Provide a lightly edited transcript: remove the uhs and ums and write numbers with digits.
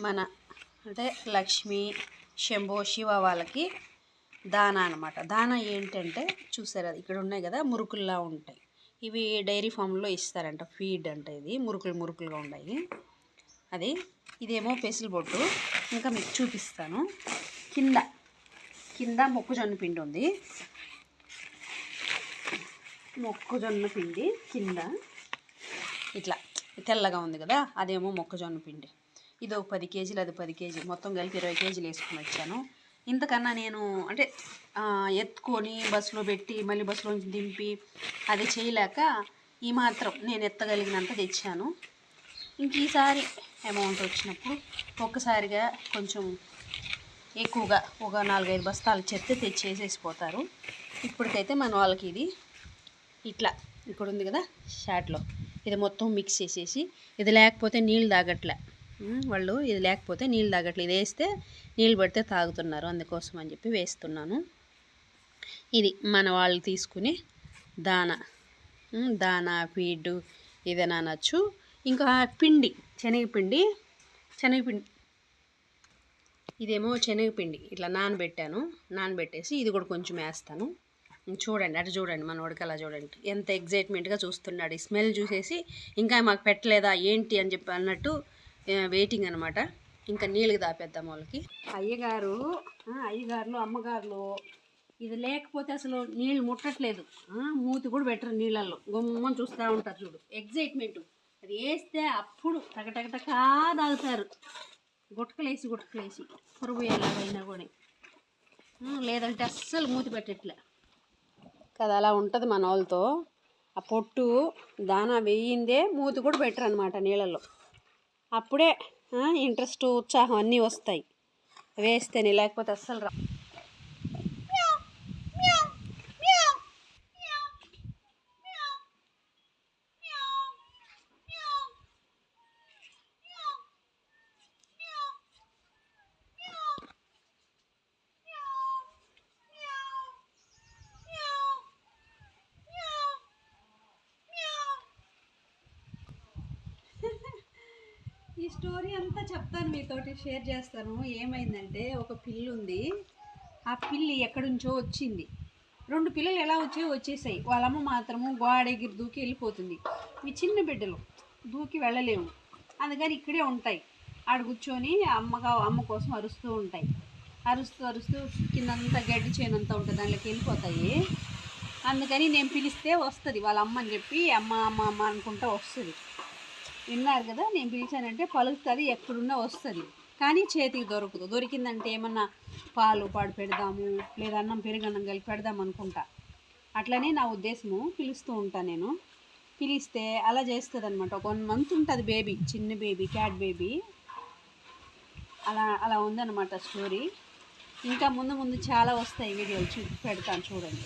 మన అంటే లక్ష్మి శంభో శివ వాళ్ళకి దానా అనమాట. దానా ఏంటంటే చూసారా, ఇక్కడ ఉన్నాయి కదా మురుకుల్లా ఉంటాయి. ఇవి డైరీ ఫామ్లో ఇస్తారంట, ఫీడ్ అంటే ఇది మురుకులుగా ఉన్నాయి. అది ఇదేమో పెసరబొట్టు. ఇంకా మీకు చూపిస్తాను. కింద మొక్కజొన్న పిండి ఉంది. మొక్కజొన్న పిండి కింద ఇట్లా తెల్లగా ఉంది కదా, అదేమో మొక్కజొన్న పిండి. ఇది ఒక 10 కేజీలు, అది 10 కేజీలు, మొత్తం కలిపి 20 కేజీలు వేసుకుని వచ్చాను. ఇంతకన్నా నేను అంటే ఎత్తుకొని బస్సులో పెట్టి మళ్ళీ బస్సులో నుంచి దింపి అది చేయలేక ఈ మాత్రం నేను ఎత్తగలిగినంత తెచ్చాను. ఇంక ఈసారి అమౌంట్ వచ్చినప్పుడు ఒక్కసారిగా కొంచెం ఎక్కువగా ఒక 4-5 బస్తాలు చెత్త తెచ్చేసేసిపోతారు. ఇప్పటికైతే మన వాళ్ళకి ఇది ఇట్లా ఇక్కడ ఉంది కదా షాట్లో, ఇది మొత్తం మిక్స్ చేసేసి, ఇది లేకపోతే నీళ్ళు తాగట్లే వాళ్ళు, ఇది లేకపోతే నీళ్ళు తాగట్లే. ఇది వేస్తే నీళ్ళు పడితే తాగుతున్నారు, అందుకోసం అని చెప్పి వేస్తున్నాను. ఇది మన వాళ్ళు తీసుకుని దానా ఫీడ్ ఏదైనా అనొచ్చు. ఇంకా పిండి శనగపిండి ఇదేమో శనగపిండి ఇట్లా నానబెట్టేసి ఇది కూడా కొంచెం వేస్తాను. చూడండి, అటు చూడండి, మన వాడికి అలా చూడండి ఎంత ఎగ్జైట్మెంట్గా చూస్తున్నాడు. ఈ స్మెల్ చూసేసి ఇంకా మాకు పెట్టలేదా ఏంటి అని చెప్పి అన్నట్టు వెయిటింగ్ అనమాట. ఇంకా నీళ్ళకి దాపేద్దాం వాళ్ళకి. అయ్యగారులు అమ్మగారులు ఇది లేకపోతే అసలు నీళ్ళు ముట్టట్లేదు, మూతి కూడా పెట్టరు నీళ్ళల్లో, గుమ్మని చూస్తూ ఉంటారు. చూడు ఎగ్జైట్మెంట్, అది వేస్తే అప్పుడు టకటకటకా తాగుతారు, గుట్టకలేసి పురుగు ఎలాగైనా కూడా, లేదంటే అస్సలు మూతి పెట్టట్లే కదా. అలా ఉంటుంది మన వాళ్ళతో. ఆ పొట్టు దానా వేయిందే మూతి కూడా పెట్టరు అనమాట నీళ్ళల్లో. అప్పుడే ఇంట్రెస్ట్ ఉత్సాహం అన్నీ వస్తాయి వేస్తేనే, లేకపోతే అస్సలు రా. ఈ స్టోరీ అంతా చెప్తాను, మీతోటి షేర్ చేస్తాను. ఏమైందంటే ఒక పిల్లి ఉంది. ఆ పిల్లి ఎక్కడి నుంచో వచ్చింది. 2 పిల్లలు ఎలా వచ్చేసాయి. వాళ్ళమ్మ మాత్రము గోడ ఎగిరి దూకి వెళ్ళిపోతుంది. ఇవి చిన్న బిడ్డలు దూకి వెళ్ళలేము, అందుకని ఇక్కడే ఉంటాయి. ఆడ కూర్చొని అమ్మ కోసం అరుస్తూ ఉంటాయి. అరుస్తూ కిందంతా గడ్డి చేనంతా ఉంటుంది, దాంట్లోకి వెళ్ళిపోతాయి. అందుకని నేను పిలిస్తే వస్తుంది వాళ్ళ అమ్మ అని చెప్పి అమ్మ అనుకుంటా వస్తుంది. విన్నారు కదా, నేను పిలిచానంటే పలుకుతుంది, ఎక్కడున్నా వస్తుంది. కానీ చేతికి దొరకదు. దొరికిందంటే ఏమన్నా పాలు పెడదాము, లేదా అన్నం పెరుగన్నం కలిపి పెడదాం అనుకుంటా. అట్లనే నా ఉద్దేశము. పిలుస్తూ ఉంటాను నేను. పిలిస్తే అలా చేస్తుంది అనమాట. ఒక 1 మంత్ ఉంటుంది బేబీ, చిన్న బేబీ, క్యాట్ బేబీ. అలా ఉందన్నమాట స్టోరీ. ఇంకా ముందు చాలా వస్తాయి వీడియోలు పెడతాను చూడండి.